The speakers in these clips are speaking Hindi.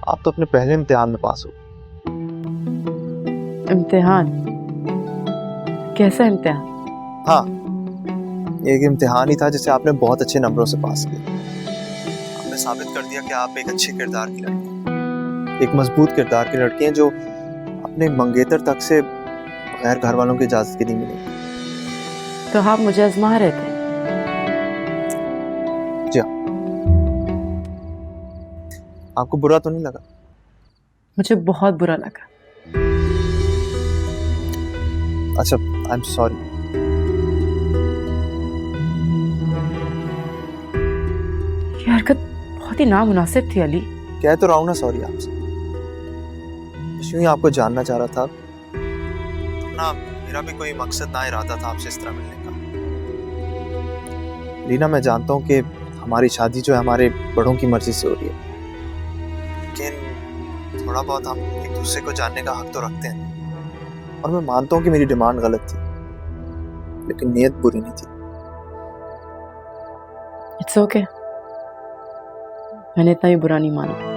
आप तो अपने पहले इम्तिहान में पास हो। इम्तिहान? कैसा इम्तिहान? हाँ, एक इम्तिहान ही था जिसे आपने बहुत अच्छे नंबरों से पास किया। आपने साबित कर दिया कि आप एक अच्छे किरदार की लड़की हैं, एक मजबूत किरदार की लड़की हैं जो अपने मंगेतर तक से बगैर घर वालों की इजाजत के नहीं मिलेगी। तो आप मुझे आजमा रहे थे? जी हाँ। आपको बुरा तो नहीं लगा? मुझे बहुत बुरा लगा। अच्छा, आई एम सॉरी। ये हरकत बहुत ही नामुनासिब थी अली। कह तो रहा हूं ना सॉरी आपसे। यूं ही आपको जानना चाह रहा था ना, मेरा भी कोई मकसद ना इरादा था आपसे इस तरह मिलने का। लीना, मैं जानता हूँ कि हमारी शादी जो है हमारे बड़ों की मर्जी से हो रही है, लेकिन थोड़ा बहुत हम एक दूसरे को जानने का हक तो रखते हैं। और मैं मानता हूँ कि मेरी डिमांड गलत थी, लेकिन नीयत बुरी नहीं थी। इट्स ओके, मैंने इतना भी बुरा नहीं माना।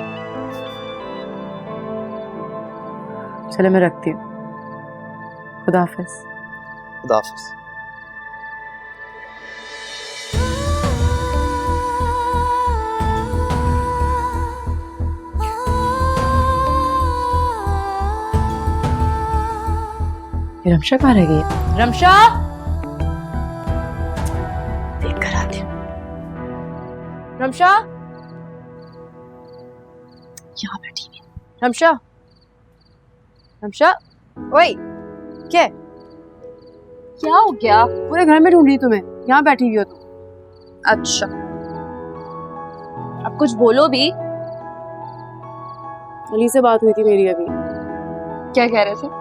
चले मैं रखती हूँ। खुदा हाफिज। खुदा हाफिज। रमशा कहाँ रह गई? रमशा, देख कर आती हूँ। रमशा, यहाँ बैठी है। रमशा, रमशा, ओए, क्या हो गया? पूरे घर में ढूंढ रही तुम्हें, यहाँ बैठी हुई हो तुम। अच्छा, अब कुछ बोलो भी। अली से बात हुई थी मेरी अभी। क्या कह रहे थे?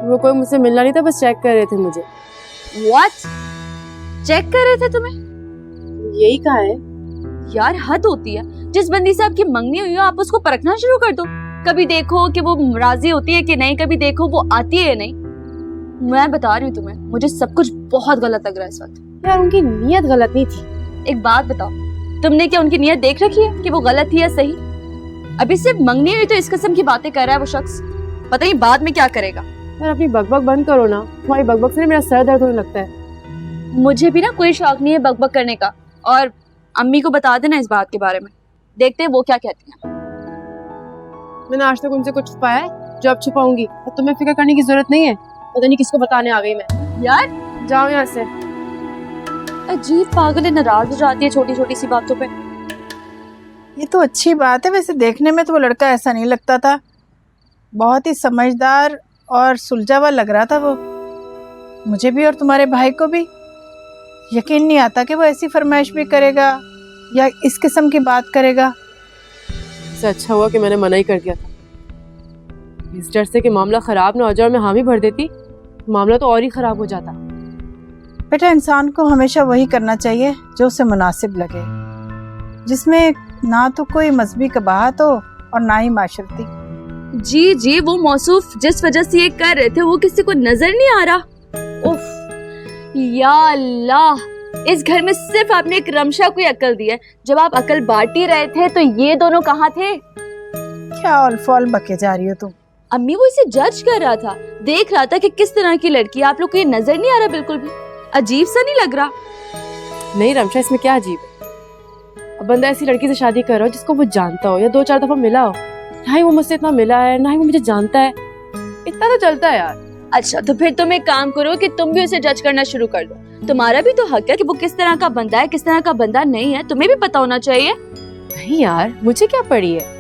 वो कोई मुझसे मिलना नहीं था, बस चेक कर रहे थे मुझे। What? चेक कर रहे थे तुम्हें? यही कहा है यार, हद होती है। जिस बंदी से आपकी मंगनी हुई हो, आप उसको परखना शुरू कर दो। कभी देखो कि वो राजी होती है कि नहीं, कभी देखो वो आती है या नहीं। मैं बता रही हूँ तुम्हें, मुझे सब कुछ बहुत गलत लग रहा है इस वक्त। यार, उनकी नीयत गलत नहीं थी। एक बात बताओ, तुमने क्या उनकी नीयत देख रखी है कि वो गलत थी या सही? अभी सिर्फ मंगनी हुई तो इस किस्म की बातें कर रहा है वो शख्स, पता नहीं बाद में क्या करेगा। यार, अपनी बकबक बंद करो ना। तुम्हारी बकबक से मेरा सर दर्द होने लगता है। मुझे भी ना कोई शौक नहीं है बकबक करने का, और अम्मी को बता देना इस बात के बारे में। देखते हैं वो क्या कहती हैं। मैंने आज तक उनसे कुछ छुपाया है जो अब छुपाऊंगी, और तुम्हें फिक्र करने की जरूरत नहीं है। पता नहीं किसको बताने आ गई मैं। यार जाओ यहाँ से। अजीब पागल है, नाराज हो जाती है छोटी छोटी सी बातों पे। ये तो अच्छी बात है। वैसे देखने में तो वो लड़का ऐसा नहीं लगता था, बहुत ही समझदार और सुलझा हुआ लग रहा था वो। मुझे भी और तुम्हारे भाई को भी यकीन नहीं आता कि वो ऐसी फरमाइश भी करेगा या इस किस्म की बात करेगा। इससे अच्छा हुआ कि मैंने मना ही कर दिया था। इस डर से कि मामला खराब ना हो जाए और मैं हामी भर देती, मामला तो और ही खराब हो जाता। बेटा, इंसान को हमेशा वही करना चाहिए जो उसे मुनासिब लगे, जिसमें ना तो कोई मजहबी कबाहत हो और ना ही माशरती। जी जी, वो मौसूफ जिस वजह से ये कर रहे थे वो किसी को नजर नहीं आ रहा। उफ, या अल्लाह, इस घर में सिर्फ आपने एक रमशा को अकल दी है। जब आप अकल बांट ही रहे थे तो ये दोनों कहाँ थे? क्या ऑल फॉल बके जा रही हो तुम? अम्मी, वो इसे जज कर रहा था, देख रहा था कि किस तरह की लड़की है। आप लोग को ये नजर नहीं आ रहा? बिल्कुल भी अजीब सा नहीं लग रहा? नहीं रमशा, इसमें क्या अजीब है? अब बंदा ऐसी लड़की से शादी कर रहा हो जिसको वो जानता हो या 2-4 दफा मिला हो। ना ही वो मुझसे इतना मिला है, ना ही वो मुझे जानता है। इतना तो चलता है यार। अच्छा, तो फिर तुम एक काम करो कि तुम भी उसे जज करना शुरू कर दो। तुम्हारा भी तो हक है कि वो किस तरह का बंदा है, किस तरह का बंदा नहीं है, तुम्हें भी पता होना चाहिए। नहीं यार, मुझे क्या पड़ी है?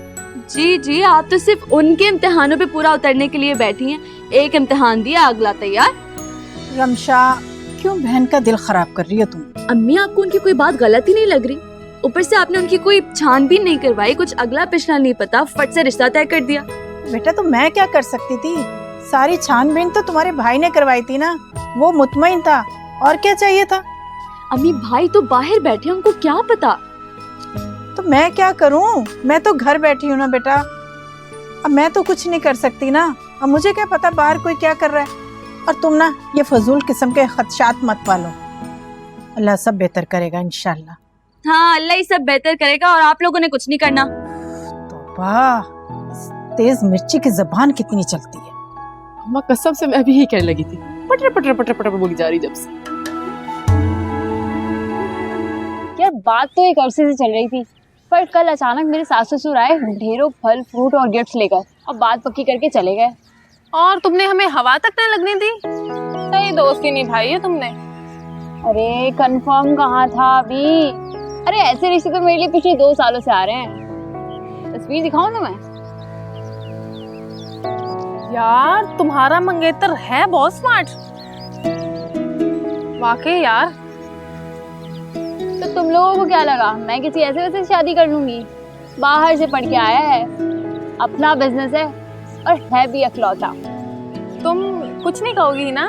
जी जी, आप तो सिर्फ उनके इम्तिहानों पे पूरा उतरने के लिए बैठी हैं। एक इम्तिहान दिया, अगला तैयार। रमशा, क्यों बहन का दिल खराब कर रही हो तुम? अम्मी, आपको उनकी कोई बात गलत ही नहीं लग रही? ऊपर से आपने उनकी कोई छानबीन नहीं करवाई, कुछ अगला पिछला नहीं पता, फट से रिश्ता तय कर दिया। बेटा, तो मैं क्या कर सकती थी? सारी छानबीन तो तुम्हारे भाई ने करवाई थी ना, वो मुतमईन था, और क्या चाहिए था? अम्मी, भाई तो बाहर बैठे, उनको क्या पता? तो मैं क्या करूं? मैं तो घर बैठी हूँ ना बेटा। अब मैं तो कुछ नहीं कर सकती ना। अब मुझे क्या पता बाहर कोई क्या कर रहा है। और तुम ना ये फजूल किस्म के खदशात मत पालो। अल्लाह सब बेहतर करेगा इंशाल्लाह। हाँ, अल्लाह ही सब बेहतर करेगा, और आप लोगों ने कुछ नहीं करना। वाह, इस तेज मिर्ची की जबान कितनी चलती है। अम्मा कसम से मैं भी यही कहने लगी थी, पटर पटर पटर पटर बोली जा रही जब से। यार बात तो एक अरसे से चल रही थी, पर कल अचानक मेरे सास ससुर आए ढेरों फल फ्रूट और गिफ्ट्स लेकर, अब बात पक्की करके चले गए। और तुमने हमें हवा तक न लगने दी। सही दोस्ती निभाई है तुमने। अरे कंफर्म कहाँ था अभी? अरे ऐसे रिश्ते तो मेरे लिए पिछले 2 सालों से आ रहे हैं। तस्वीर दिखाऊं ना मैं? यार तुम्हारा मंगेतर है बहुत स्मार्ट, वाकई यार। तो तुम लोगों को क्या लगा मैं किसी ऐसे वैसे शादी कर लूंगी? बाहर से पढ़ के आया है, अपना बिजनेस है और है भी अकलौता। तुम कुछ नहीं कहोगी ना?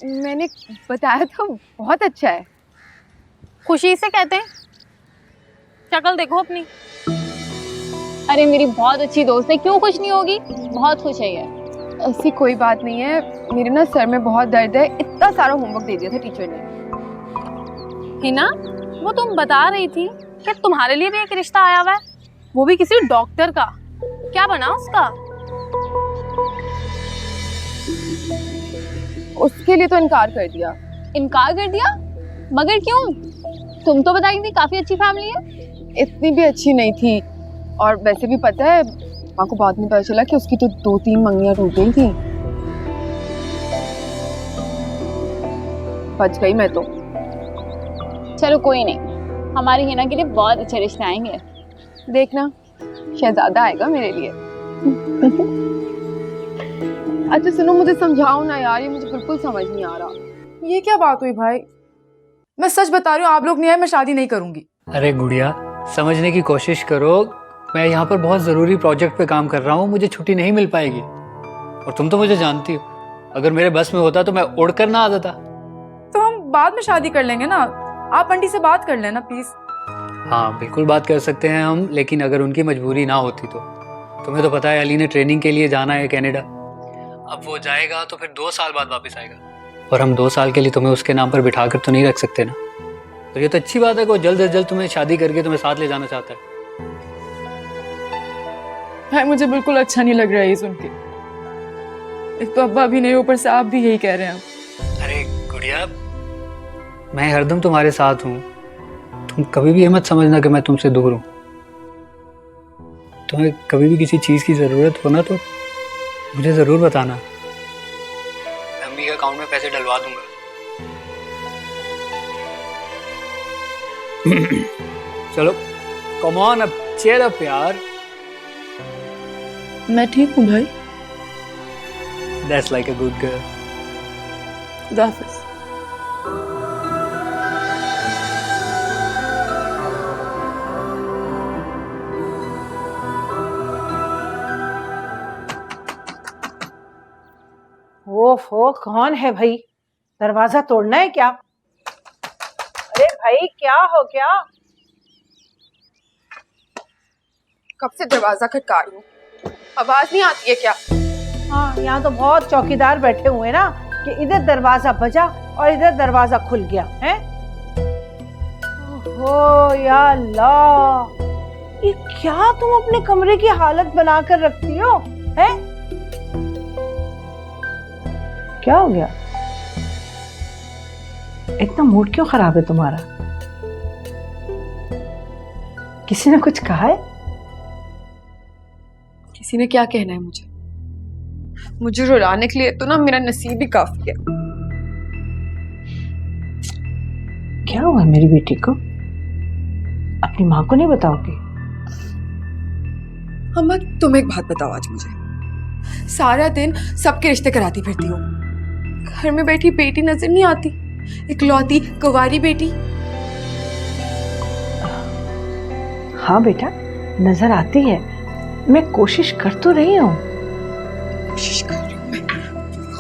मैंने बताया तो बहुत अच्छा है। खुशी से कहते हैं, शक्ल देखो अपनी। अरे मेरी बहुत अच्छी दोस्त है, क्यों खुश नहीं होगी? बहुत खुश है ये। ऐसी कोई बात नहीं है, मेरे ना सर में बहुत दर्द है। इतना सारा होमवर्क दे दिया था टीचर ने। हिना, वो तुम बता रही थी कि तुम्हारे लिए भी एक रिश्ता आया हुआ है, वो भी किसी डॉक्टर का। क्या बना उसका? उसके लिए तो इनकार कर दिया। इनकार कर दिया? मगर क्यों? तुम तो बताई थी काफी अच्छी फैमिली है। इतनी भी अच्छी नहीं थी, और वैसे भी पता है माँ को बाद में पता चला कि उसकी तो 2-3 मंगनियां टूट गई थी। बच गई मैं तो। चलो कोई नहीं, हमारी हिना के लिए बहुत अच्छे रिश्ते आएंगे। देखना, शहजादा आएगा मेरे लिए। अच्छा सुनो, मुझे समझाओ ना यार, ये मुझे बिल्कुल समझ नहीं आ रहा। ये क्या बात हुई भाई? मैं सच बता रही हूँ, आप लोग नहीं आए मैं शादी नहीं करूंगी। अरे गुड़िया, समझने की कोशिश करो। मैं यहाँ पर बहुत ज़रूरी प्रोजेक्ट पे काम कर रहा हूँ, मुझे छुट्टी नहीं मिल पाएगी। और तुम तो मुझे जानती हो, अगर मेरे बस में होता तो मैं उड़कर ना आ जाता। तो हम बाद में शादी कर लेंगे ना, आप आंटी से बात कर लेना प्लीज। हाँ बिल्कुल बात कर सकते हैं हम, लेकिन अगर उनकी मजबूरी ना होती तो। तुम्हें तो पता है अली ने ट्रेनिंग के लिए जाना है कनाडा। अब वो जाएगा तो फिर 2 साल बाद वापस आएगा, और हम 2 साल के लिए तुम्हें उसके नाम पर बिठा कर तो नहीं रख सकते ना। तो ये तो अच्छी बात है कि वो जल्द से जल्द तुम्हें शादी करके तुम्हें साथ ले जाना चाहता है। भाई मुझे बिल्कुल अच्छा नहीं लग रहा है ये सुन के। एक तो अब्बा भी नहीं, ऊपर से आप भी यही कह रहे हैं। अरे गुड़िया, मैं हरदम तुम्हारे साथ हूँ, तुम कभी भी ये मत समझना कि मैं तुमसे दूर हूँ। तुम्हें कभी भी किसी चीज़ की ज़रूरत हो ना तो मुझे ज़रूर बताना, अम्मी के अकाउंट में पैसे डलवा दूंगा। चलो कम ऑन, अब चेयर अप यार। मैं ठीक हूँ भाई। That's like a good girl. खुदा हाफिज। ओफो, कौन है भाई? दरवाजा तोड़ना है क्या? अरे भाई क्या हो गया? कब से दरवाजा खटका रही हूँ, आवाज नहीं आती है क्या? हाँ, यहाँ तो बहुत चौकीदार बैठे हुए हैं ना कि इधर दरवाजा बजा और इधर दरवाजा खुल गया है। ओहो या अल्लाह, ये क्या तुम अपने कमरे की हालत बनाकर रखती हो? है क्या हो गया? इतना मूड क्यों खराब है तुम्हारा? किसी ने कुछ कहा है? किसी ने क्या कहना है मुझे? मुझे रुलाने के लिए तो ना मेरा नसीब ही काफी है। क्या हुआ मेरी बेटी को? अपनी माँ को नहीं बताओगे? अम्मा तुम एक बात बताओ आज मुझे। सारा दिन सबके रिश्ते कराती फिरती हो, घर में बैठी बेटी नजर नहीं आती, इकलौती कुंवारी बेटी। हाँ बेटा, नजर आती है, मैं कोशिश कर तो रही हूँ। कोशिश कर रही हूँ मैं,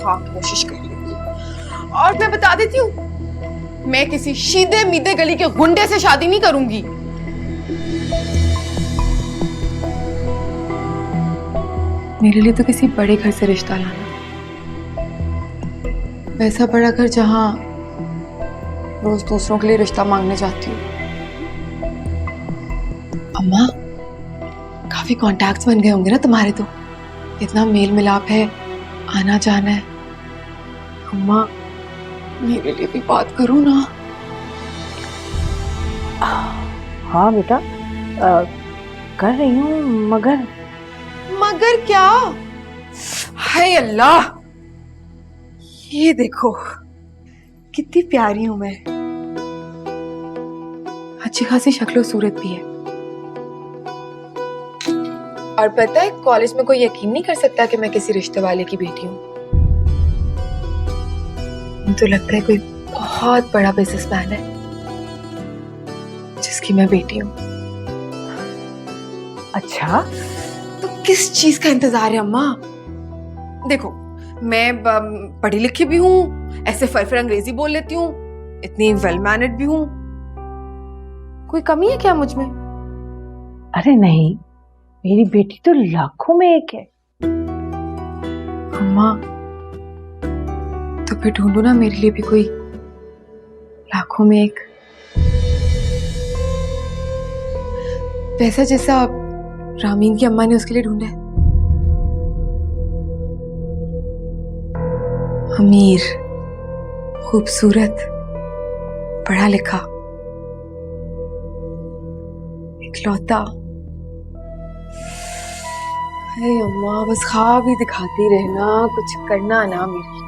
हाँ कोशिश कर रही हूँ। और मैं बता देती हूँ, मैं किसी सीधे मीधे गली के गुंडे से शादी नहीं करूंगी। मेरे लिए तो किसी बड़े घर से रिश्ता लाना, वैसा बड़ा घर जहां रोज दूसरों के लिए रिश्ता मांगने जाती हूँ। अम्मा काफी कॉन्टैक्ट्स बन गए होंगे ना तुम्हारे तो, इतना मेल मिलाप है, आना जाना है। अम्मा मेरे लिए भी बात करो ना। हाँ बेटा, कर रही हूँ, मगर मगर क्या? हाय अल्लाह, ये देखो कितनी प्यारी हूं मैं, अच्छी खासी शक्लो सूरत भी है। और पता है कॉलेज में कोई यकीन नहीं कर सकता कि मैं किसी रिश्ते वाले की बेटी हूँ। मुझे तो लगता है कोई बहुत बड़ा बिजनेसमैन है जिसकी मैं बेटी हूँ। अच्छा, तो किस चीज का इंतजार है अम्मा? देखो मैं पढ़ी लिखी भी हूँ, ऐसे फरफर अंग्रेजी बोल लेती हूँ, इतनी वेल मैनर्ड भी हूँ, कोई कमी है क्या मुझ में? अरे नहीं, मेरी बेटी तो लाखों में एक है। अम्मा तो फिर ढूंढो ना मेरे लिए भी कोई लाखों में एक, वैसा जैसा रामीन की अम्मा ने उसके लिए ढूंढा है। अमीर, खूबसूरत, पढ़ा लिखा, इकलौता। अरे अम्मा बस ख्वाब ही दिखाती रहना, कुछ करना ना मेरी।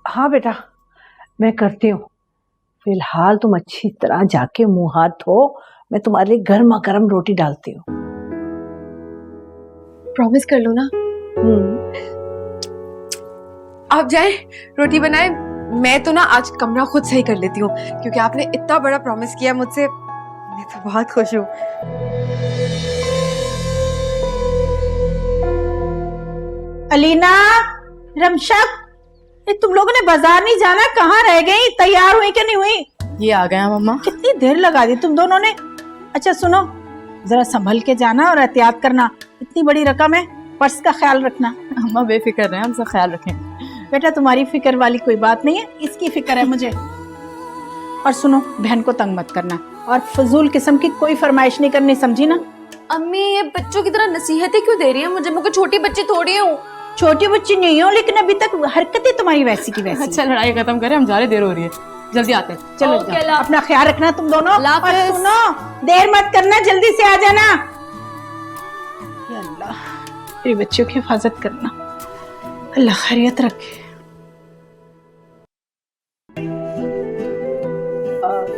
हाँ बेटा, मैं करती हूँ। फिलहाल तुम अच्छी तरह जाके मुंह हाथ धो, मैं तुम्हारे लिए गर्मा गर्म रोटी डालती हूँ। प्रॉमिस कर लो ना। आप जाएं, रोटी बनाएं, मैं तो ना आज कमरा खुद सही कर लेती हूँ, क्योंकि आपने इतना बड़ा प्रॉमिस किया मुझसे, मैं तो बहुत खुश हूँ। अलीना, रमशक, ये तुम लोगों ने बाजार नहीं जाना? कहाँ रह गई? तैयार हुई कि नहीं हुई? ये आ गया मम्मा। कितनी देर लगा दी तुम दोनों ने। अच्छा सुनो, जरा संभल के जाना और एहतियात करना, इतनी बड़ी रकम है, पर्स का ख्याल रखना। अम्मा बेफिक्र रहे, हम सब ख्याल रखें। बेटा तुम्हारी फिक्र वाली कोई बात नहीं है, इसकी फिक्र है मुझे। और सुनो, बहन को तंग मत करना और फजूल किस्म की कोई फरमाइश नहीं करनी, समझी ना? अम्मी ये बच्चों की तरह नसीहतें क्यों दे रही है मुझे? मैं कोई छोटी बच्ची थोड़ी हूँ। छोटी बच्ची नहीं हो, लेकिन अभी तक हरकतें तुम्हारी वैसी की वैसी। अच्छा लड़ाई खत्म करें, हम जा रहे, देर हो रही है, जल्दी आते हैं। चलो ओके, जाओ, अपना ख्याल रखना तुम दोनों। अल्लाह और हाफिज। सुनो, देर मत करना, जल्दी से आ जाना। या अल्लाह, मेरी बच्चियों की हिफाजत करना, अल्लाह खैरियत रखे।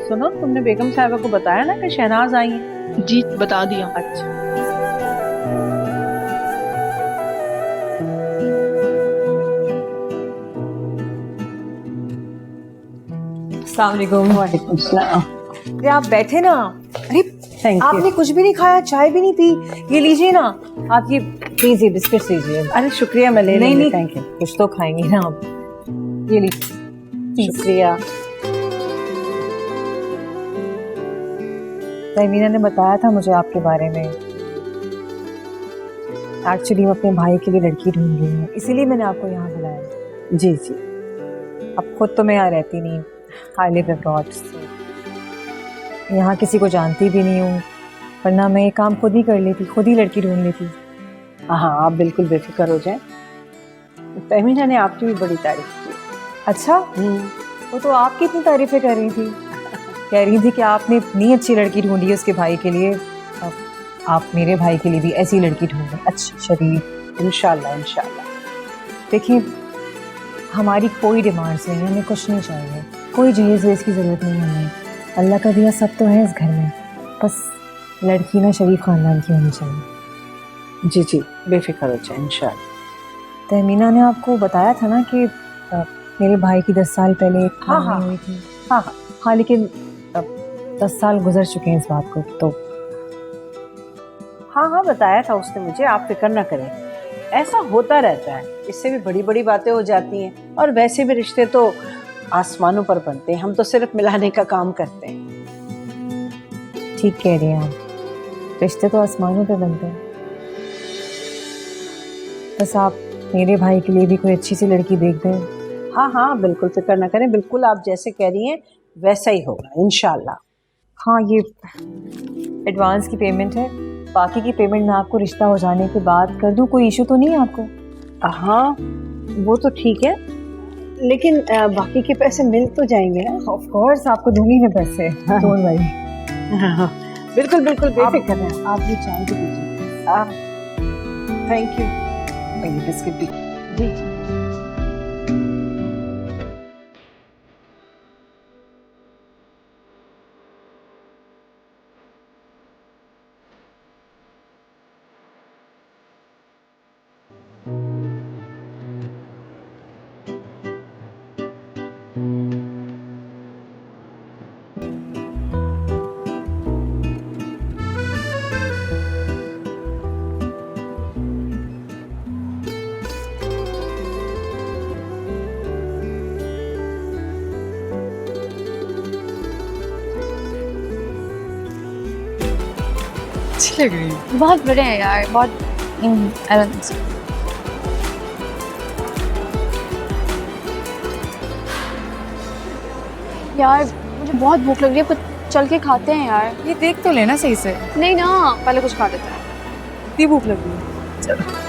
सुनो, तुमने बेगम साहिबा को बताया ना कि शहनाज आई है? जी बता दिया। अच्छा, वालेकुम सलाम। अरे आप बैठे ना। अरे थैंक यू। आपने कुछ भी नहीं खाया, चाय भी नहीं पी, ये लीजिए ना आप, ये प्लीज ये बिस्किट लीजिए। अरे शुक्रिया, मैं ले नहीं लूंगी, नहीं, थैंक यू। कुछ तो खाएंगी ना आप, ये लीजिए। शुक्रिया। तहमीना ने बताया था मुझे आपके बारे में। एक्चुअली मैं अपने भाई के लिए लड़की ढूंढ रही हूँ, इसीलिए मैंने आपको यहाँ बुलाया। जी जी। अब खुद तो मैं यहाँ रहती नहीं, आई लिव अब्रॉड, यहाँ किसी को जानती भी नहीं हूँ, वरना मैं ये काम खुद ही कर लेती, खुद ही लड़की ढूंढ लेती। हाँ, आप बिल्कुल बेफिक्र हो जाएं। तहमीना ने आपकी भी बड़ी तारीफ की। अच्छा, वो तो आपकी इतनी तारीफें कर रही थी, कह रही थी कि आपने इतनी अच्छी लड़की ढूंढी है उसके भाई के लिए, अब आप मेरे भाई के लिए भी ऐसी लड़की ढूंढें, अच्छी शरीफ। इंशाल्लाह इंशाल्लाह। देखिए हमारी कोई डिमांड्स नहीं है, हमें कुछ नहीं चाहिए, कोई जहेज वेज की ज़रूरत नहीं है हमें, अल्लाह का दिया सब तो है इस घर में, बस लड़की ना शरीफ ख़ानदान की होनी चाहिए। जी जी, बेफिक्र हो जाए इंशाल्लाह। तहमीना ने आपको बताया था ना कि मेरे भाई की 10 साल पहले हाँ, हाँ। हुई थी। हाँ लेकिन 10 साल गुजर चुके हैं इस बात को तो। हाँ, बताया था उसने मुझे, आप फिक्र ना करें, ऐसा होता रहता है, इससे भी बड़ी बड़ी बातें हो जाती हैं, और वैसे भी रिश्ते तो आसमानों पर बनते हैं, हम तो सिर्फ मिलाने का काम करते हैं। ठीक कह रही हैं आप, रिश्ते तो आसमानों पे बनते हैं, बस आप मेरे भाई के लिए भी कोई अच्छी सी लड़की देख दें। हाँ, बिल्कुल फिक्र ना करें, बिल्कुल आप जैसे कह रही हैं वैसा ही होगा इंशाल्लाह। हाँ, ये एडवांस की पेमेंट है, बाकी की पेमेंट मैं आपको रिश्ता हो जाने के बाद कर दूँ, कोई इशू तो नहीं है आपको? हाँ वो तो ठीक है, लेकिन बाकी के पैसे मिल तो जाएंगे ना? ऑफ कोर्स आपको दूंगी मैं पैसे, डोंट वरी। हाँ, बिल्कुल बिल्कुल बेफिक्र रहें। आप भी चाय तो पीजिए। Thank you. ये बिस्किट भी। जी जी। अच्छी लग रही है। बहुत बड़े हैं यार, बहुत I don't think so. यार मुझे बहुत भूख लग रही है, कुछ चल के खाते हैं यार। ये देख तो लेना सही से, नहीं ना, पहले कुछ खा लेते हैं। इतनी भूख लग रही है। चलो।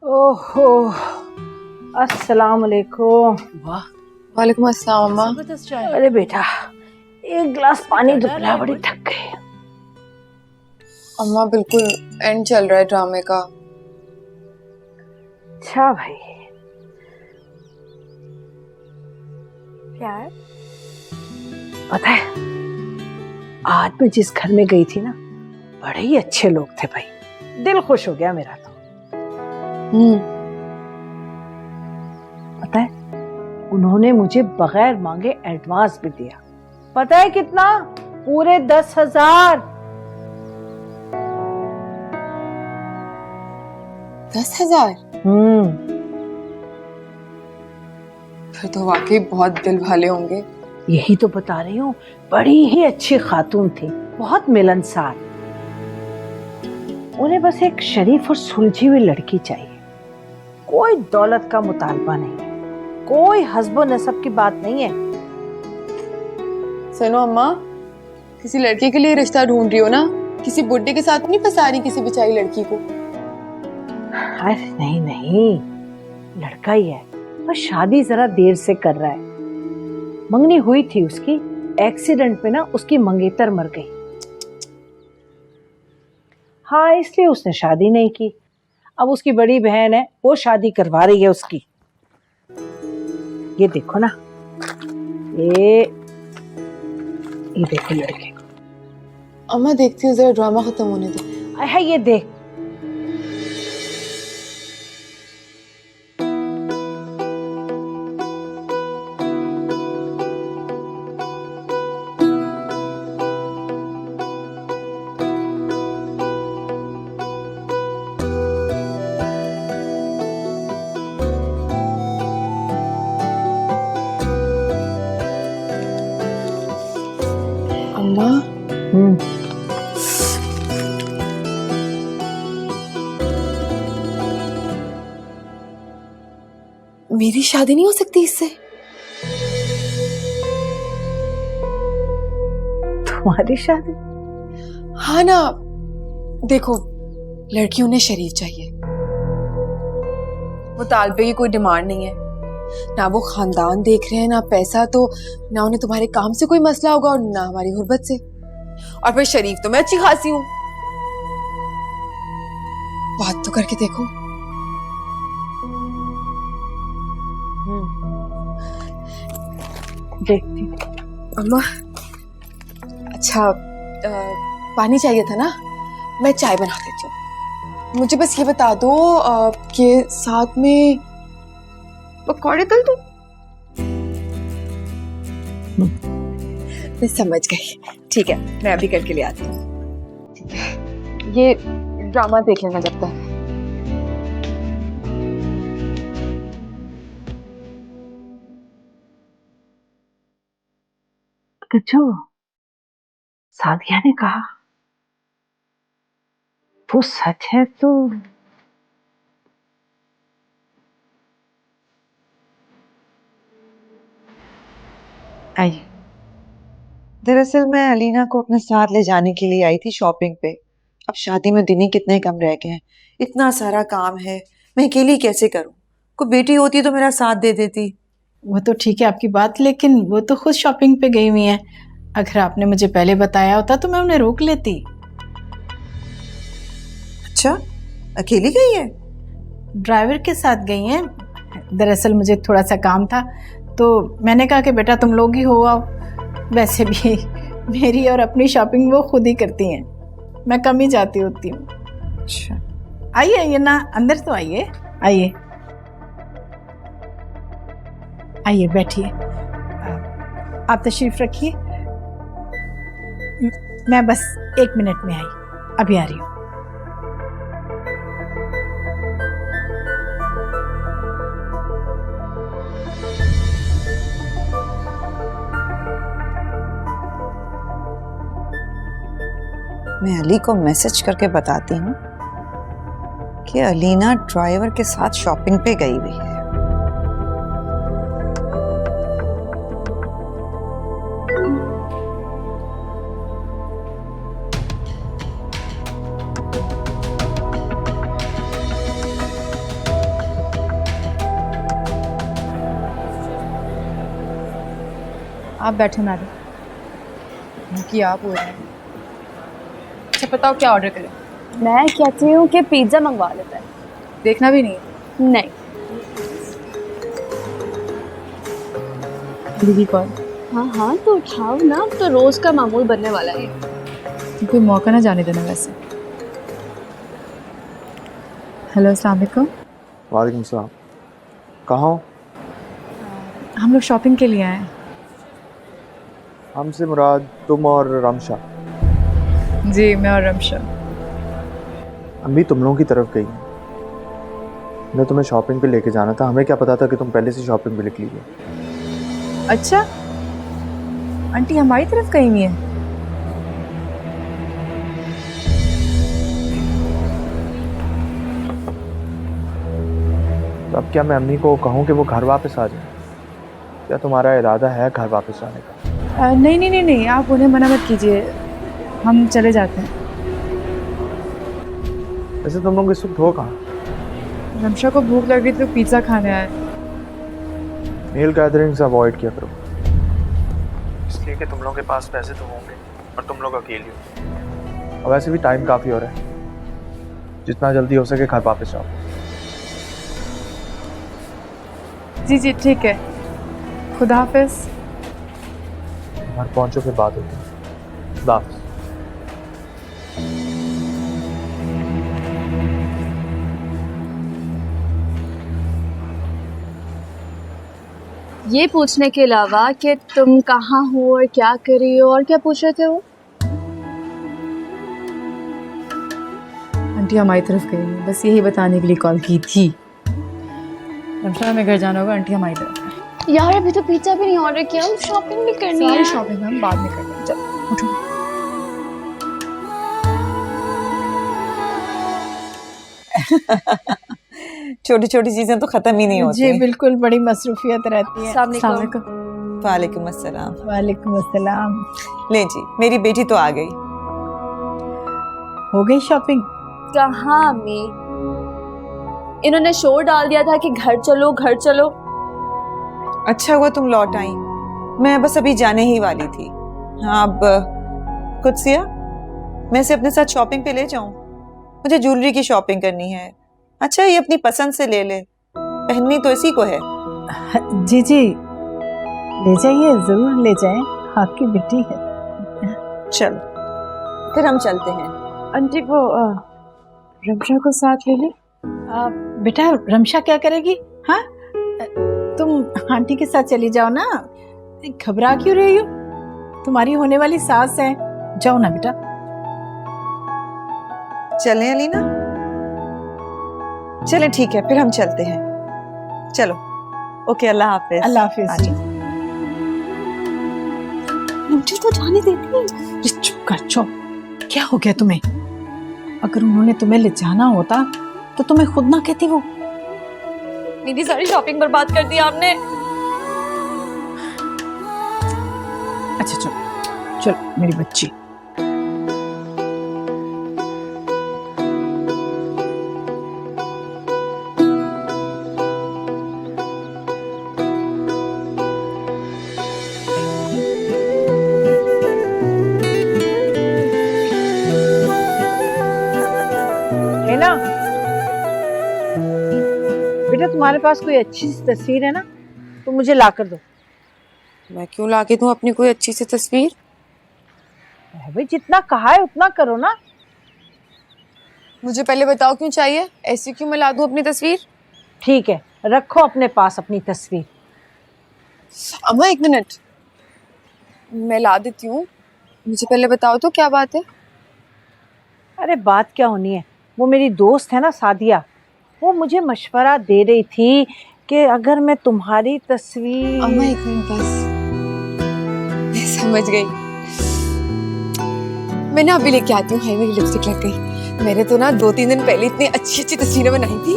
ओहो, अस्सलाम वालेकुम। वालेकुम अस्सलाम अम्मा। अरे बेटा, एक गिलास पानी तो पिला, बड़ी थक गई। अम्मा बिल्कुल एंड चल रहा है ड्रामे का। अच्छा भाई। प्यार पता है, आज मैं जिस घर में गई थी ना, बड़े ही अच्छे लोग थे भाई, दिल खुश हो गया मेरा तो। पता है, उन्होंने मुझे बगैर मांगे एडवांस भी दिया। पता है कितना? पूरे 10,000। 10,000? फिर तो वाकई बहुत दिल वाले होंगे। यही तो बता रही हूँ, बड़ी ही अच्छी खातून थी, बहुत मिलनसार। उन्हें बस एक शरीफ और सुलझी हुई लड़की चाहिए। कोई दौलत का मुतालबा नहीं है, कोई हस्बो नसब की बात नहीं है। सुनो अम्मा, किसी लड़के के लिए रिश्ता ढूंढ रही हो ना? किसी बुड्ढे के साथ नहीं फंसा रही किसी बेचारी लड़की को। अरे नहीं नहीं, लड़का ही है, बस शादी जरा देर से कर रहा है। मंगनी हुई थी उसकी, एक्सीडेंट में ना उसकी मंगेतर मर गई। हाँ, इसलिए उसने शादी नहीं की। अब उसकी बड़ी बहन है, वो शादी करवा रही है उसकी। ये देखो ना, ये देखो लड़के। अम्मा देखती हूँ, जरा ड्रामा खत्म होने दो। है ये देख। अम्मा मेरी शादी नहीं हो सकती इससे? तुम्हारी शादी? हाँ ना, देखो लड़की उन्हें शरीफ चाहिए, वो तालबे की कोई डिमांड नहीं है, ना वो खानदान देख रहे हैं, ना पैसा, तो ना उन्हें तुम्हारे काम से कोई मसला होगा और ना हमारी गुर्बत से। और फिर शरीफ तो मैं अच्छी खासी हूँ, बात तो करके देखो। देखती हूँ। अम्मा, अच्छा पानी चाहिए था ना? मैं चाय बना देती हूँ। मुझे बस ये बता दो कि साथ में पकौड़े तल दूं? मैं समझ गई, ठीक है, मैं अभी करके ले आती हूँ। ठीक है, ये ड्रामा देख लेना जब तक। अच्छा सादिया ने कहा वो सच है तो आइए। दरअसल मैं अलीना को अपने साथ ले जाने के लिए आई थी शॉपिंग पे। अब शादी में दिन ही कितने कम रह गए हैं, इतना सारा काम है, मैं अकेली कैसे करूं? कोई बेटी होती तो मेरा साथ दे देती। वो तो ठीक है आपकी बात, लेकिन वो तो खुद शॉपिंग पे गई हुई हैं। अगर आपने मुझे पहले बताया होता तो मैं उन्हें रोक लेती। अच्छा, अकेली गई है? ड्राइवर के साथ गई हैं। दरअसल मुझे थोड़ा सा काम था तो मैंने कहा कि बेटा तुम लोग ही हो आओ। वैसे भी मेरी और अपनी शॉपिंग वो खुद ही करती हैं, मैं कम ही जाती होती हूँ। अच्छा, आइए आइए ना, अंदर तो आइए। आइए आइए बैठिए, आप तशरीफ रखिए। मैं बस 1 मिनट में आई, अभी आ रही हूँ। मैं अली को मैसेज करके बताती हूँ कि अलीना ड्राइवर के साथ शॉपिंग पे गई हुई है। आप बैठे मैडम, कि आप हो रहे हैं। अच्छा बताओ क्या ऑर्डर करें? मैं कहती हूँ कि पिज्ज़ा मंगवा लेते हैं। देखना भी नहीं है? नहीं। दीदी कॉल। हाँ हाँ तो उठाओ ना, अब तो रोज़ का मामूल बनने वाला है। कोई मौका ना जाने देना वैसे। हेलो अस्सलाम वालेकुम। वालेकुम सलाम। कहाँ हो? हम लोग शॉपिंग के लिए आए हैं। हमसे मुराद तुम और रमशा। जी मैं और रमशा। अम्मी तुम लोगों की तरफ गई हैं। मैं तुम्हें शॉपिंग पे लेके जाना था, हमें क्या पता था कि तुम पहले से शॉपिंग पे निकली हो। अच्छा आंटी हमारी तरफ कहीं नहीं है? तो अब क्या मैं अम्मी को कहूँ कि वो घर वापस आ जाए? क्या तुम्हारा इरादा है घर वापस आने का? नहीं नहीं नहीं नहीं, आप उन्हें मना मत कीजिए, हम चले जाते हैं। वैसे तुम लोग इस वक्त हो कहाँ? रमशा को भूख लग रही तो पिज़्ज़ा खाने आए। मेल गैदरिंग्स अवॉइड किया करो, इसलिए कि तुम लोगों के पास पैसे तो होंगे और तुम लोग अकेले हो। और वैसे भी टाइम काफ़ी हो रहा है, जितना जल्दी हो सके घर वापस जाओ। जी जी ठीक है, खुदा हाफिज़। घर पहुंचो फिर बात होती है। खुदा हाफिज़। ये पूछने के अलावा कि तुम कहाँ हो और क्या कर रही हो और क्या पूछ रहे थे वो? आंटी हमारी तरफ गई है, बस यही बताने के लिए कॉल की थी। रमशा हमें घर जाना होगा, आंटी हमारी तरफ है। यार अभी तो पिज्जा भी नहीं ऑर्डर किया, हम शॉपिंग भी करनी है। सारी शॉपिंग हम बाद में करते हैं, चलो उठो। छोटी छोटी चीजें तो खत्म ही नहीं होती। जी बिल्कुल, बड़ी मसरूफियत रहती है। अस्सलाम वालेकुम अस्सलाम। वालेकुम अस्सलाम। ले जी, मेरी बेटी तो आ गई। हो गई शॉपिंग? कहाँ अम्मी, इन्होंने शोर डाल दिया था कि घर चलो घर चलो। अच्छा हुआ तुम लौट आई, मैं बस अभी जाने ही वाली थी। हाँ अब कुछ सिया, मैं इसे अपने साथ शॉपिंग पे ले जाऊं? मुझे ज्वेलरी की शॉपिंग करनी है। अच्छा ये अपनी पसंद से ले ले, पहननी तो इसी को है। जी जी ले जाइए, जरूर ले जाएं, आपकी बेटी है। चलो फिर हम चलते हैं। आंटी वो रमशा को साथ ले ले। बेटा रमशा क्या करेगी? हाँ तुम आंटी के साथ चली जाओ ना, घबरा क्यों रही हो? तुम्हारी होने वाली सास है, जाओ ना बेटा। चलें अलीना? चलें ठीक है, फिर हम चलते हैं। चलो ओके, अल्लाह हाफिज। अल्लाह हाफिज जी। मुझे तो जाने देती। अरे चुप कर चुप। क्या हो गया तुम्हें? अगर उन्होंने तुम्हें ले जाना होता तो तुम्हें खुद ना कहती वो। मेरी सारी शॉपिंग बर्बाद कर दी आपने। अच्छा चलो चलो मेरी बच्ची। है ना बेटा, तुम्हारे पास कोई अच्छी सी तस्वीर है ना तो मुझे ला कर दो। मैं क्यों लाके दूं अपनी कोई अच्छी सी तस्वीर? भाई जितना कहा है उतना करो ना। मुझे पहले बताओ क्यों चाहिए? ऐसी क्यों मैं ला दूं अपनी तस्वीर? ठीक है, रखो अपने पास अपनी तस्वीर। अम्मा एक मिनट, मैं ला देती हूँ। मुझे पहले बताओ तो क्या बात है? अरे बात क्या होनी है, वो मेरी दोस्त है ना सादिया, वो मुझे मशवरा दे रही थी कि अगर मैं तुम्हारी तस्वीर। अम्मा एक मिनट बस, मैं समझ गई। मैं ना अभी लेके आती हूँ। हाय मेरी लिपस्टिक लग गई। मैंने तो ना 2-3 दिन पहले इतनी अच्छी अच्छी तस्वीरें बनाई थी।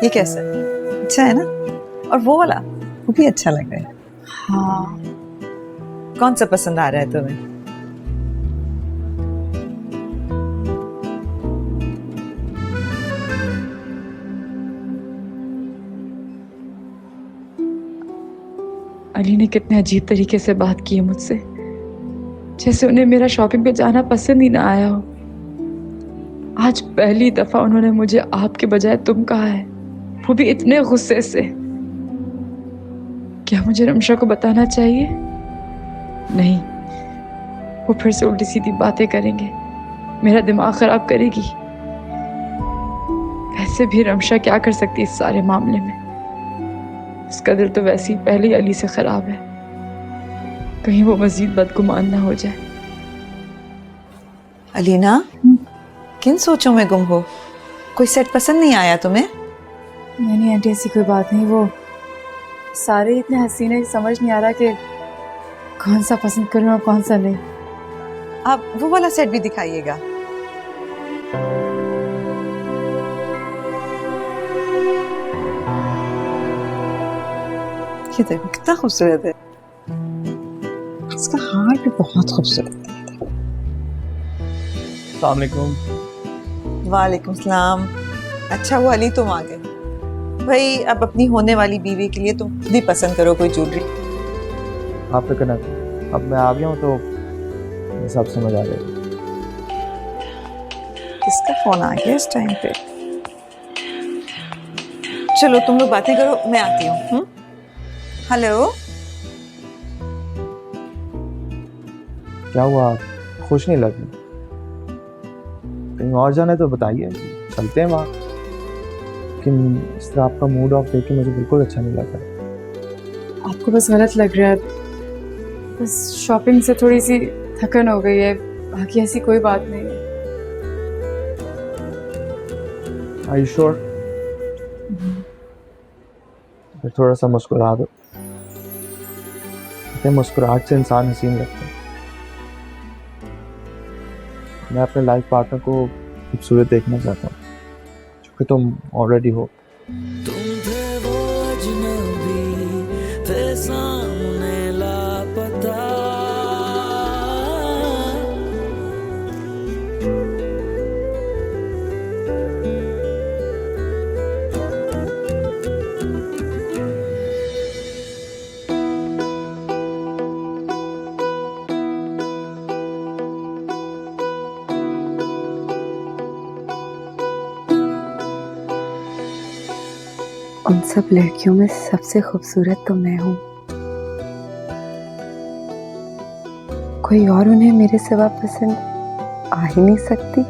ये कैसा है? अच्छा है ना? और वो वाला वो भी अच्छा लग रहा है। हाँ, कौन सा पसंद आ रहा है तुम्हें? अली ने कितने अजीब तरीके से बात की है मुझसे, जैसे उन्हें मेरा शॉपिंग पे जाना पसंद ही ना आया हो। आज पहली दफा उन्होंने मुझे आपके बजाय तुम कहा है, वो भी इतने गुस्से से। क्या मुझे रमशा को बताना चाहिए? नहीं, वो फिर से उल्टी सीधी बातें करेंगे, मेरा दिमाग खराब करेगी। वैसे भी रमशा क्या कर सकती है इस सारे मामले में? उसका दिल तो वैसे ही पहले ही अली से खराब है, कहीं वो मजीद बदगुमान ना हो जाए। अलीना, किन सोचों में गुम हो? कोई सेट पसंद नहीं आया तुम्हें? नहीं आंटी, ऐसी कोई बात नहीं। वो सारे इतने हसीने, समझ नहीं आ रहा कि कौन सा पसंद करूं और कौन सा नहीं। आप वो वाला सेट भी दिखाइएगा। ये देखो कितना खूबसूरत है। इसका हार भी बहुत खूबसूरत है। अस्सलाम वालेकुम। वालेकुम सलाम। अच्छा वो अली तुम आ गए। भाई अब अपनी होने वाली बीवी के लिए तुम खुद ही पसंद करो कोई ज्वेलरी। आप फिक्र ना करो, अब मैं आ गया हूँ तो ये सब समझ आ जाएगा। किसका फोन आ गया इस टाइम पे? चलो तुम लोग बातें करो, मैं आती हूँ। हेलो, क्या हुआ, आप खुश नहीं लग रही? कहीं और जाना है तो बताइए, चलते हैं वहाँ। लेकिन इस तरह आपका मूड ऑफ देख के मुझे बिल्कुल अच्छा नहीं लग रहा। आपको बस गलत लग रहा है। बस शॉपिंग से थोड़ी सी थकन हो गई है, बाकी ऐसी कोई बात नहीं है। Are you sure? फिर थोड़ा सा मुस्कुरा दो। कहते हैं मुस्कुराहट से इंसान हसीन लगता है। मैं अपने लाइफ पार्टनर को खूबसूरत देखना चाहता हूँ, क्योंकि तुम ऑलरेडी हो। उन सब लड़कियों में सबसे खूबसूरत तो मैं हूँ। कोई और उन्हें मेरे सिवा पसंद आ ही नहीं सकती।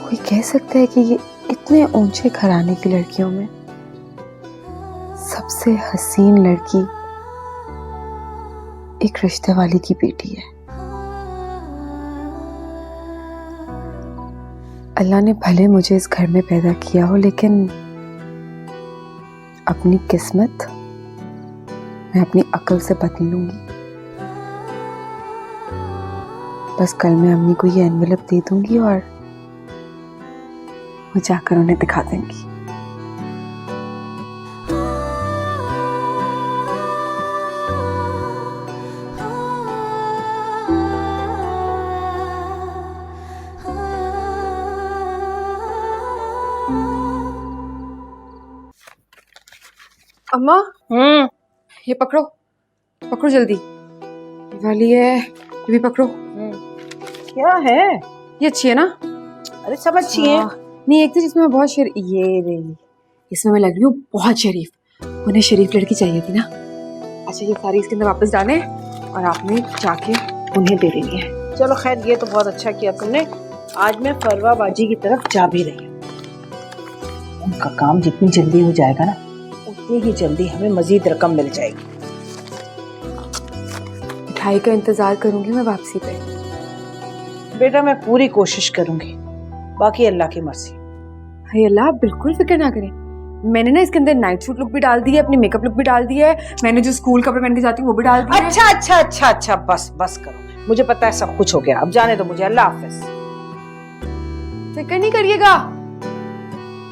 कोई कह सकते हैं कि ये इतने ऊंचे घराने की लड़कियों में सबसे हसीन लड़की एक रिश्ते वाली की बेटी है। अल्लाह ने भले मुझे इस घर में पैदा किया हो, लेकिन अपनी किस्मत मैं अपनी अक्ल से बदल लूंगी। बस कल मैं अम्मी को ये एनवेलप दे दूंगी और वो जाकर उन्हें दिखा देंगी। अम्मा ये पकड़ो, पकड़ो जल्दी। ये वाली है, ये भी पकड़ो। क्या है? ये अच्छी है ना? अरे सब अच्छी है। नहीं, एक थी जिसमें मैं बहुत ये रही, इसमें मैं लग रही हूँ बहुत शरीफ। उन्हें शरीफ लड़की चाहिए थी ना। अच्छा, ये सारी इसके अंदर वापस डालें और आपने जाके उन्हें दे देनी है। चलो खैर, ये तो बहुत अच्छा किया तुमने। आज मैं फरवाबाजी की तरफ जा भी रही हूँ। उनका काम जितनी जल्दी हो जाएगा ना, उतनी ही जल्दी हमें मजीद रकम मिल जाएगी। मिठाई का इंतजार करूंगी मैं वापसी पे। बेटा मैं पूरी कोशिश करूंगी, बाकी अल्लाह की मर्जी। हाय अल्लाह, आप बिल्कुल फिक्र ना करें। मैंने ना इसके अंदर नाइट सूट लुक भी डाल दी है, अपनी मेकअप लुक भी डाल दी है, मैंने जो स्कूल कपड़े पहन के जाती हूँ वो भी डाल दिया है। अच्छा अच्छा अच्छा अच्छा, बस बस करो, मुझे पता है सब कुछ हो गया। अब जाने दो मुझे। अल्लाह हाफिज। फिक्र नहीं करिएगा,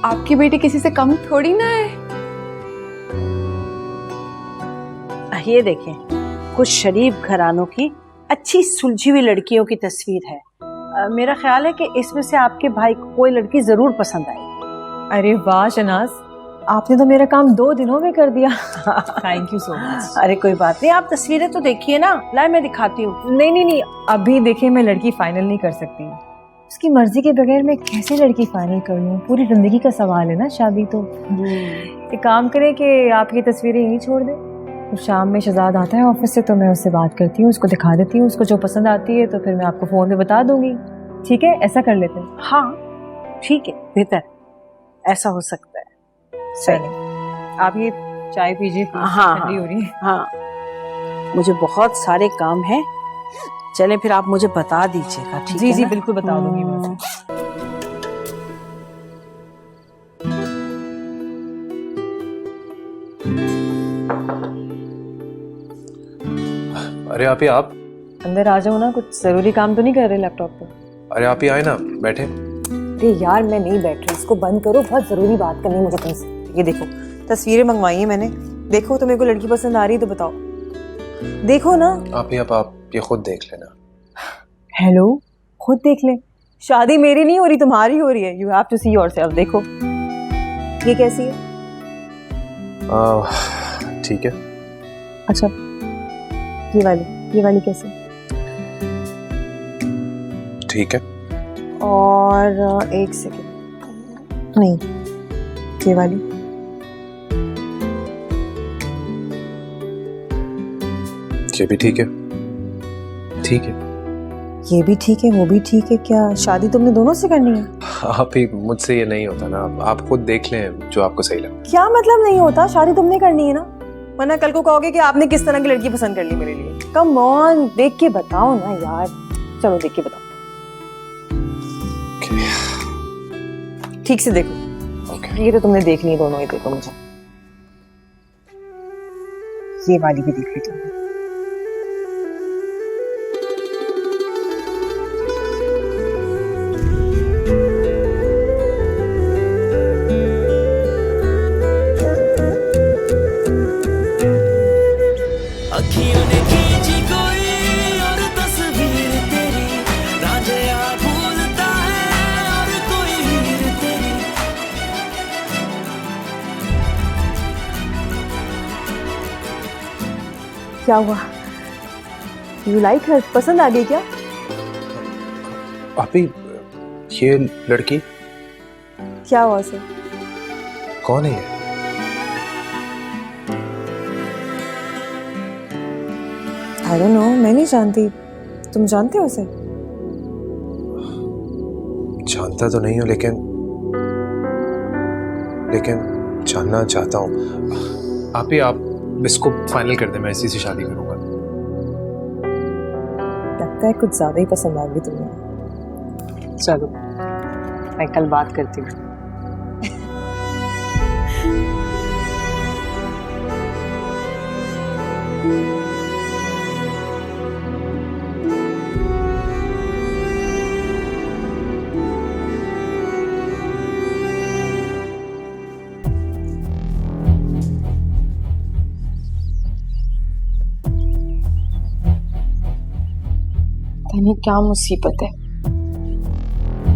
आपकी बेटी किसी से कम थोड़ी ना है। ये देखें, कुछ शरीफ घरानों की अच्छी सुलझी हुई लड़कियों की तस्वीर है। मेरा ख्याल है कि इसमें से आपके भाई को कोई लड़की जरूर पसंद आएगी। अरे वाह शनाज, आपने तो मेरा काम 2 दिनों में कर दिया। Thank you so much. अरे कोई बात नहीं, आप तस्वीरें तो देखिए ना। लाए मैं दिखाती हूँ। नहीं, अभी देखिए मैं लड़की फाइनल नहीं कर सकती। उसकी मर्जी के बगैर मैं कैसे लड़की फाइनल कर लूँ? पूरी जिंदगी का सवाल है ना शादी तो। एक काम करें कि आप ये तस्वीरें यहीं छोड़ दें। तो शाम में शहजाद आता है ऑफिस से, तो मैं उससे बात करती हूँ, उसको दिखा देती हूँ। उसको जो पसंद आती है तो फिर मैं आपको फोन पे बता दूंगी। ठीक है, ऐसा कर लेते हैं। हाँ ठीक है, बेहतर ऐसा हो सकता है। सही। आप ये चाय पीजिए, हाँ ठंडी हो रही है। हाँ, मुझे बहुत सारे काम हैं। चलें फिर, आप मुझे बता दीजिएगा। ठीक है जी ना? बिल्कुल बता दूंगी मैं। अरे आप अंदर आ जाओ ना, कुछ जरूरी काम तो नहीं कर रहे लैपटॉप पे? अरे आप ही आए ना, बैठे। अरे यार मैं नहीं बैठ रही, इसको बंद करो, बहुत जरूरी बात करनी है मुझे तुमसे। ये देखो, तस्वीरें मंगवाई है मैंने। देखो तो मेरे को लड़की पसंद आ रही है तो बताओ। देखो ना। आप ये खुद देख लेना। हेलो, खुद देख ले? शादी मेरी नहीं हो रही, तुम्हारी हो रही है। You have to see yourself. देखो ये कैसी है? ठीक है। अच्छा ये वाली कैसी? ठीक है। और एक सेकेंड, नहीं ये वाली। ये भी ठीक है। ठीक है। ये भी ठीक है, वो भी ठीक है। क्या शादी तुमने दोनों से करनी है? आप ही, मुझसे ये नहीं होता ना। आप खुद देख लें जो आपको सही लगे। क्या मतलब नहीं होता? शादी तुमने करनी है ना, वरना कल को कहोगे कि आपने किस तरह की लड़की पसंद कर ली मेरे लिए। कम ऑन, देख के बताओ ना यार। चलो देख के बताओ। ठीक से देखो। ये तो तुमने देखनी है, दोनों ही देखो मुझे। ये वाली भी देख ली तुमने। क्या हुआ? यू लाइक हर? पसंद आ गई क्या? आप ही, ये लड़की क्या हुआ उसे? कौन है ये? आई डोंट नो, मैं नहीं जानती। तुम जानते हो उसे? जानता तो नहीं हूँ, लेकिन जानना चाहता हूँ। आप इसको फाइनल कर दें, मैं इसी से शादी करूंगा। लगता है कुछ ज्यादा ही पसंद आ गई तुम्हें। चलो मैं कल बात करती हूँ। नहीं क्या मुसीबत है,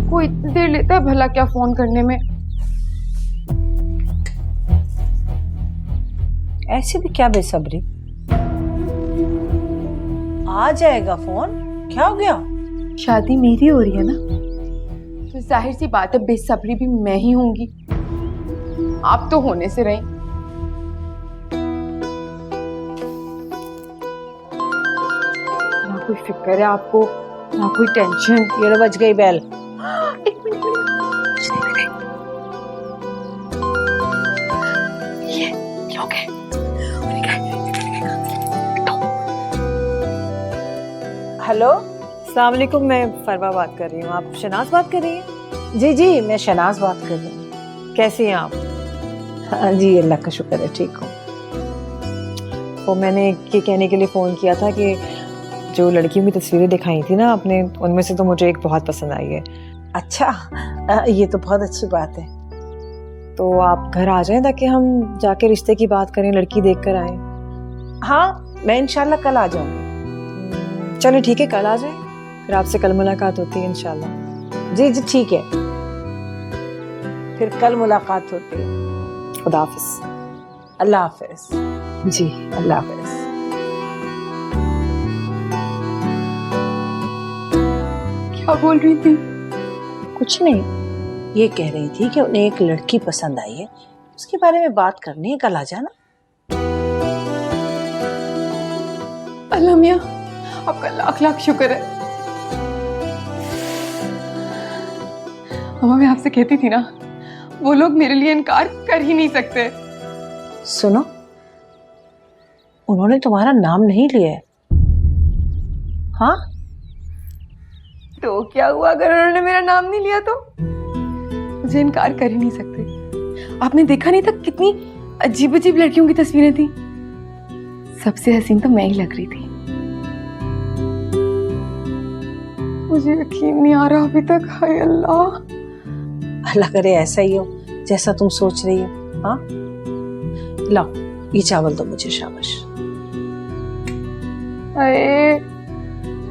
कोई इतनी देर लेता है भला क्या फोन करने में। ऐसे भी क्या बेसब्री, आ जाएगा फोन, क्या हो गया? शादी मेरी हो रही है ना, तो जाहिर सी बात है बेसब्री भी मैं ही होंगी। आप तो होने से रही। ना कोई फिक्र है आपको, ना कोई टेंशन। ये लो बज गई बेल। एक मिनट ये लोग हैं। हेलो, अस्सलाम वालेकुम, मैं फरवा बात कर रही हूँ। आप शनाज बात कर रही हैं? जी जी, मैं शनाज बात कर रही हूँ। कैसी हैं आप? हाँ जी, अल्लाह का शुक्र है, ठीक हूँ। तो मैंने ये कहने के लिए फ़ोन किया था कि जो लड़कियों की तस्वीरें दिखाई थी ना आपने, उनमें से तो मुझे एक बहुत पसंद आई है। अच्छा, ये तो बहुत अच्छी बात है। तो आप घर आ जाएं ताकि हम जाके रिश्ते की बात करें, लड़की देख कर आएँ। हाँ, मैं इंशाल्लाह कल आ जाऊँगी। चलो ठीक है, कल आ जाएं, फिर आपसे कल मुलाकात होती है इंशाल्लाह। जी जी ठीक है, फिर कल मुलाकात होती है। खुदा हाफिज। अल्लाह हाफिज। जी अल्लाह हाफिज। क्या बोल रही थी? कुछ नहीं, ये कह रही थी कि उन्हें एक लड़की पसंद आई है, उसके बारे में बात करनी है, कल आ जाना। अल्लाह मियां, आपका लाख लाख शुक्र है। अम्मा मैं आपसे कहती थी ना, वो लोग मेरे लिए इनकार कर ही नहीं सकते। सुनो, उन्होंने तुम्हारा नाम नहीं लिया है। हाँ, तो क्या हुआ अगर उन्होंने मेरा नाम नहीं लिया? तो मुझे इनकार कर ही नहीं सकते। आपने देखा नहीं था कितनी अजीब अजीब लड़कियों की तस्वीरें थी? सबसे हसीन तो मैं ही लग रही थी। मुझे यकीन नहीं आ रहा अभी तक। हाय अल्लाह, अल्लाह करे ऐसा ही हो जैसा तुम सोच रही हो। हाँ, लाओ ये चावल दो मुझे, शाबाश। अरे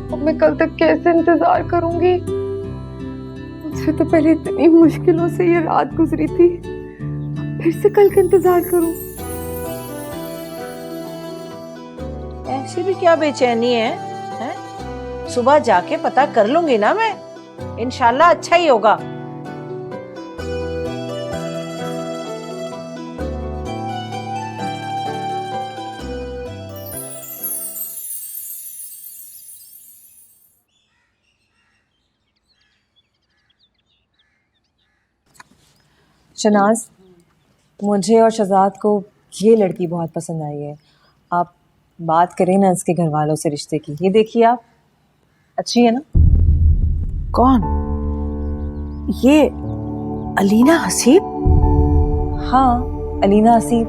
अब मैं कल तक कैसे इंतजार करूंगी? मुझसे तो पहले इतनी मुश्किलों से ये रात गुजरी थी, फिर से कल का इंतजार करूं? ऐसी भी क्या बेचैनी है, हैं? सुबह जाके पता कर लूंगी ना मैं, इंशाल्लाह अच्छा ही होगा। शनाज, मुझे और शहजाद को ये लड़की बहुत पसंद आई है। आप बात करें ना इसके घर वालों से रिश्ते की। ये देखिए आप, अच्छी है ना? कौन? ये अलीना हसीब? हाँ, अलीना हसीब।